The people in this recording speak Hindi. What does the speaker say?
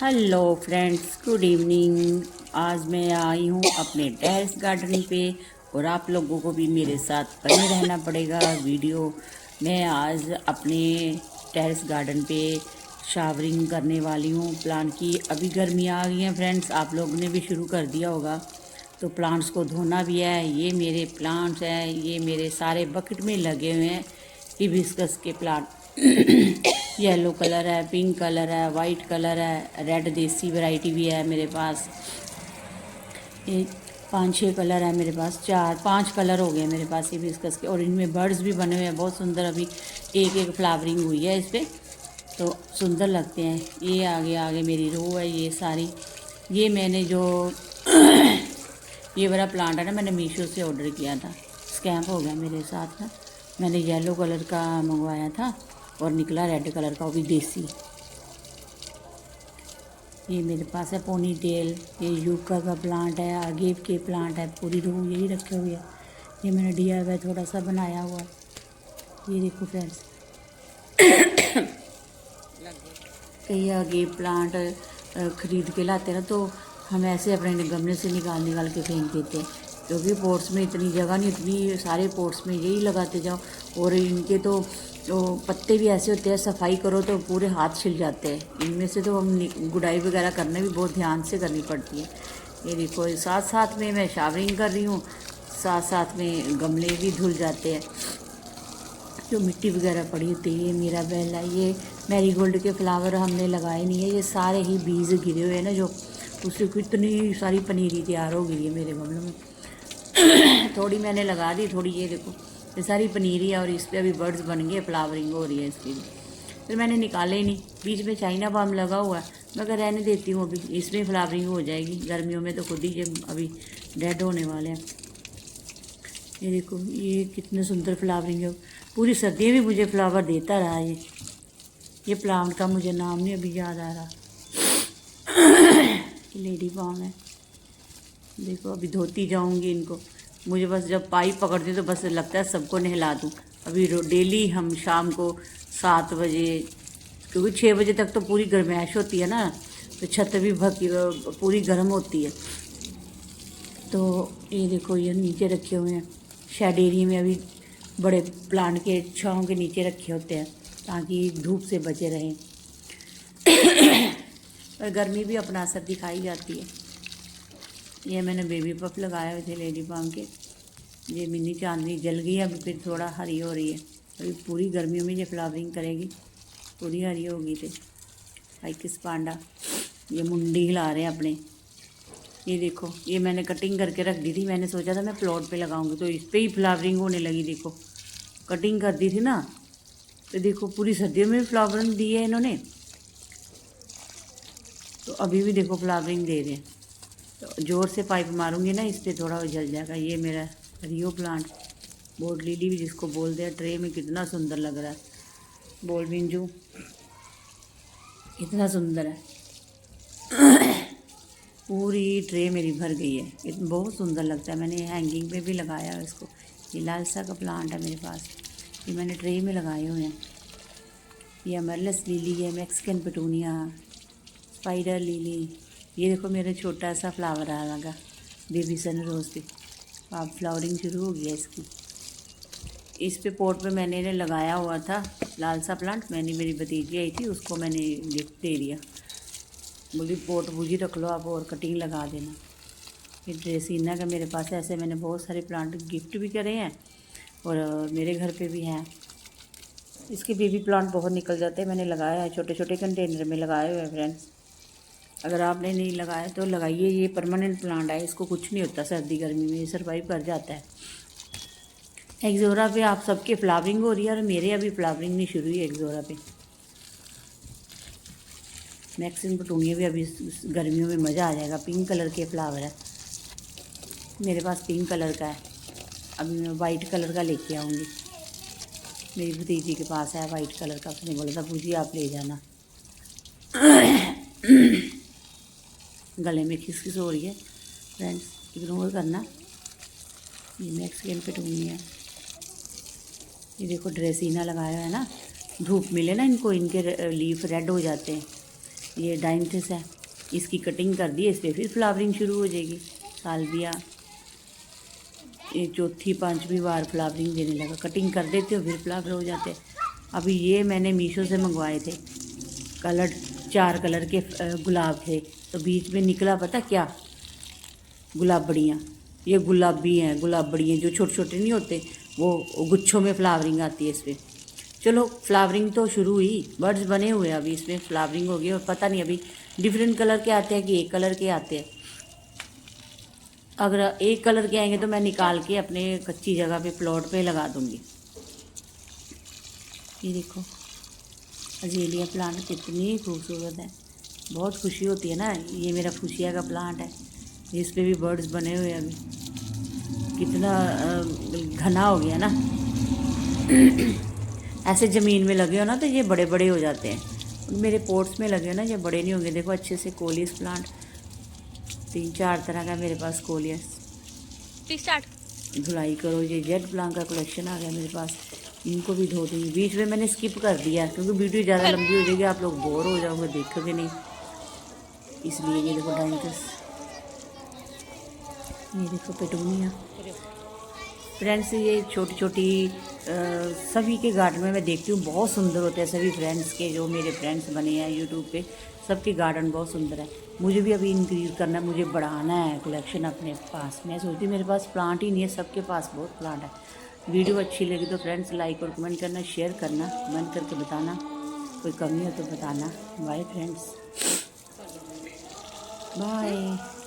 Hello friends, good evening. आज मैं आई हूँ अपने टेरेस गार्डन पे और आप लोगों को भी मेरे साथ बने रहना पड़ेगा। वीडियो मैं आज अपने टेरेस गार्डन पे शावरिंग करने वाली हूँ प्लांट की। अभी गर्मियाँ आ गई हैं फ्रेंड्स, आप लोगों ने भी शुरू कर दिया होगा तो प्लांट्स को धोना भी है। ये मेरे प्लांट्स हैं, ये मेरे सारे बकेट में लगे हुए हैं हिबिस्कस के प्लांट। येलो कलर है, पिंक कलर है, वाइट कलर है, रेड देसी वैरायटी भी है मेरे पास। ये 5-6 कलर है मेरे पास, 4-5 कलर हो गए मेरे पास हिबिस्कस के। और इनमें बर्ड्स भी बने हुए हैं बहुत सुंदर। अभी एक एक फ्लावरिंग हुई है इस पर, तो सुंदर लगते हैं। ये आगे आगे मेरी रो है ये सारी। ये मैंने जो ये वाला प्लांट है ना, मैंने मीशो से ऑर्डर किया था। स्कैम हो गया मेरे साथ ना। मैंने येलो कलर का मंगवाया था और निकला रेड कलर का, वो भी देसी। ये मेरे पास है पोनी टेल, ये यूका का प्लांट है, आगे के प्लांट है, पूरी रो यही रखे हुए हैं। ये मैंने DIY थोड़ा सा बनाया हुआ है। ये देखो फ्रेंड्स, कई आगे प्लांट ख़रीद के लाते ना, तो हम ऐसे अपने गमले से निकाल निकाल के फेंक देते हैं, क्योंकि पोर्ट्स में इतनी जगह नहीं, इतनी सारे पोर्ट्स में यही लगाते जाओ। और इनके तो पत्ते भी ऐसे होते हैं, सफाई करो तो पूरे हाथ छिल जाते हैं इनमें से। तो हम गुड़ाई वगैरह करने भी बहुत ध्यान से करनी पड़ती है। ये देखो, साथ साथ में मैं शावरिंग कर रही हूँ, साथ साथ में गमले भी धुल जाते हैं जो मिट्टी वगैरह पड़ी होती है। ये मेरा बेल है, ये मैरीगोल्ड के फ्लावर हमने लगाए नहीं है, ये सारे ही बीज गिरे हुए हैं ना, जो उससे कितनी सारी पनीरी तैयार हो गई है मेरे गमलों में। थोड़ी मैंने लगा दी, थोड़ी ये देखो ये सारी पनीरी है, और इस पर अभी बर्ड्स बन गए, फ्लावरिंग हो रही है इसकी भी। फिर मैंने निकाले ही नहीं, बीच में चाइना बाम लगा हुआ है, मगर रहने देती हूँ, अभी इसमें फ्लावरिंग हो जाएगी। गर्मियों में तो खुद ही ये अभी डेड होने वाले हैं। ये देखो, ये कितने सुंदर फ्लावरिंग है, पूरी सर्दियाँ भी मुझे फ्लावर देता रहा। ये प्लांट का मुझे नाम नहीं अभी याद आ रहा। लेडी बाम है, देखो अभी धोती जाऊंगी इनको। मुझे बस जब पाइप पकड़ती तो बस लगता है सबको नहला दूँ। अभी डेली हम शाम को 7 बजे, क्योंकि 6 बजे तक तो पूरी गर्माइश होती है ना, तो छत भी पूरी गर्म होती है। तो ये देखो, ये नीचे रखे हुए हैं शेड एरिया में, अभी बड़े प्लांट के छाँव के नीचे रखे होते हैं ताकि धूप से बचे रहें। पर गर्मी भी अपना असर दिखाई जाती है। ये मैंने बेबी पफ लगाए हुए थे लेडी बाम के, ये मिनी चांदनी जल गई, अभी फिर थोड़ा हरी हो रही है। अभी पूरी गर्मियों में ये फ्लावरिंग करेगी, पूरी हरी होगी। थे हाइकिस पांडा, ये मुंडी हिला रहे हैं अपने। ये देखो, ये मैंने कटिंग करके रख दी थी, मैंने सोचा था मैं प्लॉट पे लगाऊंगी, तो इस पर ही फ्लावरिंग होने लगी। देखो कटिंग कर दी थी ना, तो देखो पूरी सर्दियों में भी फ्लावरिंग दी है इन्होंने, तो अभी भी देखो फ्लावरिंग दे रहे हैं। तो ज़ोर से पाइप मारूंगी ना, इस पर थोड़ा जल जाएगा। ये मेरा रियो प्लांट, बोर्ड लिली भी जिसको बोलते हैं, ट्रे में कितना सुंदर लग रहा है। बोल बिंजू इतना सुंदर है, पूरी ट्रे मेरी भर गई है, इतना बहुत सुंदर लगता है। मैंने हैंगिंग पे भी लगाया है इसको। ये लालसा का प्लांट है मेरे पास, ये मैंने ट्रे में लगाए हुए हैं। ये अमरलस लिली है, मैक्सिकन पेटूनिया, स्पाइडर लिली। ये देखो मेरा छोटा सा फ्लावर आ लगा, बेबी सन रोज़ पे, अब फ्लावरिंग शुरू हो गया इसकी। इस पे पोट पे मैंने इन्हें लगाया हुआ था लालसा प्लांट, मैंने मेरी भतीजी आई थी उसको मैंने गिफ्ट दे दिया, बोली पोट बूझी रख लो आप और कटिंग लगा देना। ये ड्रेसीना का मेरे पास है, ऐसे मैंने बहुत सारे प्लांट गिफ्ट भी करे हैं और मेरे घर पे भी हैं। इसके बेबी प्लांट बहुत निकल जाते हैं, मैंने लगाया है छोटे छोटे कंटेनर में लगाए हुए हैं फ्रेंड्स। अगर आपने नहीं लगाया तो लगाइए, ये परमानेंट प्लांट है, इसको कुछ नहीं होता, सर्दी गर्मी में ये सर्वाइव कर जाता है। एक्जोरा पे आप सबके फ्लावरिंग हो रही है और मेरे अभी फ्लावरिंग नहीं शुरू हुई एक्जोरा पे। मैक्सिमम पेटूनिया भी अभी गर्मियों में मज़ा आ जाएगा। पिंक कलर के फ्लावर है मेरे पास, पिंक कलर का है। अभी मैं वाइट कलर का लेके आऊँगी, मेरी भतीजी के पास है वाइट कलर का, उसने बोला था पूजी आप ले जाना। गले में खिसखिस हो रही है फ्रेंड्स, इग्नोर करना। ये मैक्सिकन पेटूनिया है, ये देखो ड्रेसीना लगाया है ना, धूप मिले ना इनको, इनके लीफ रेड हो जाते हैं। ये डाइंथस है, इसकी कटिंग कर दी, इस पर फिर फ्लावरिंग शुरू हो जाएगी। सालविया ये चौथी पांचवी बार फ्लावरिंग देने लगा, कटिंग कर देते हो फिर फ्लावर हो जाते। अभी ये मैंने मीशो से मंगवाए थे, कलर 4 कलर के गुलाब थे, तो बीच में निकला पता क्या, गुलाबड़ियाँ। ये गुलाबी हैं, गुलाबड़ियाँ जो छोटे छोटे नहीं होते, वो गुच्छों में फ्लावरिंग आती है इस पर। चलो फ्लावरिंग तो शुरू हुई, बर्ड्स बने हुए हैं, अभी इसमें फ्लावरिंग होगी। और पता नहीं अभी डिफरेंट कलर के आते हैं कि एक कलर के आते हैं। अगर एक कलर के आएंगे तो मैं निकाल के अपने कच्ची जगह पे प्लॉट पे लगा दूंगी। ये देखो अजेलिया प्लांट कितनी खूबसूरत है, बहुत खुशी होती है ना। ये मेरा फुशिया का प्लांट है, इस पे भी बर्ड्स बने हुए हैं। अभी कितना घना हो गया ना। ऐसे ज़मीन में लगे हो ना तो ये बड़े बड़े हो जाते हैं। मेरे पोट्स में लगे हो ना ये बड़े नहीं होंगे। देखो अच्छे से कोलियस प्लांट 3-4 तरह का मेरे पास कोलियस। धुलाई करो। ये जेड प्लांट का कलेक्शन आ गया मेरे पास, इनको भी धो दूँगी। बीच में मैंने स्किप कर दिया क्योंकि वीडियो ज़्यादा लंबी हो जाएगी, आप लोग बोर हो जाओगे, देखोगे नहीं, इसलिए। ये देखो डाइंथस, ये देखो पेटूनिया। फ्रेंड्स ये छोटी छोटी सभी के गार्डन में मैं देखती हूँ, बहुत सुंदर होते हैं सभी फ्रेंड्स के, जो मेरे फ्रेंड्स बने हैं यूट्यूब पे, सबके गार्डन बहुत सुंदर है। मुझे भी अभी इंक्रीज़ करना है, मुझे बढ़ाना है कलेक्शन अपने पास। मैं सोचती हूँ मेरे पास प्लांट ही नहीं है, सबके पास बहुत प्लांट है। वीडियो अच्छी लगी तो फ्रेंड्स लाइक और कमेंट करना, शेयर करना, कमेंट करके बताना, कोई कमी हो तो बताना। Bye friends, bye.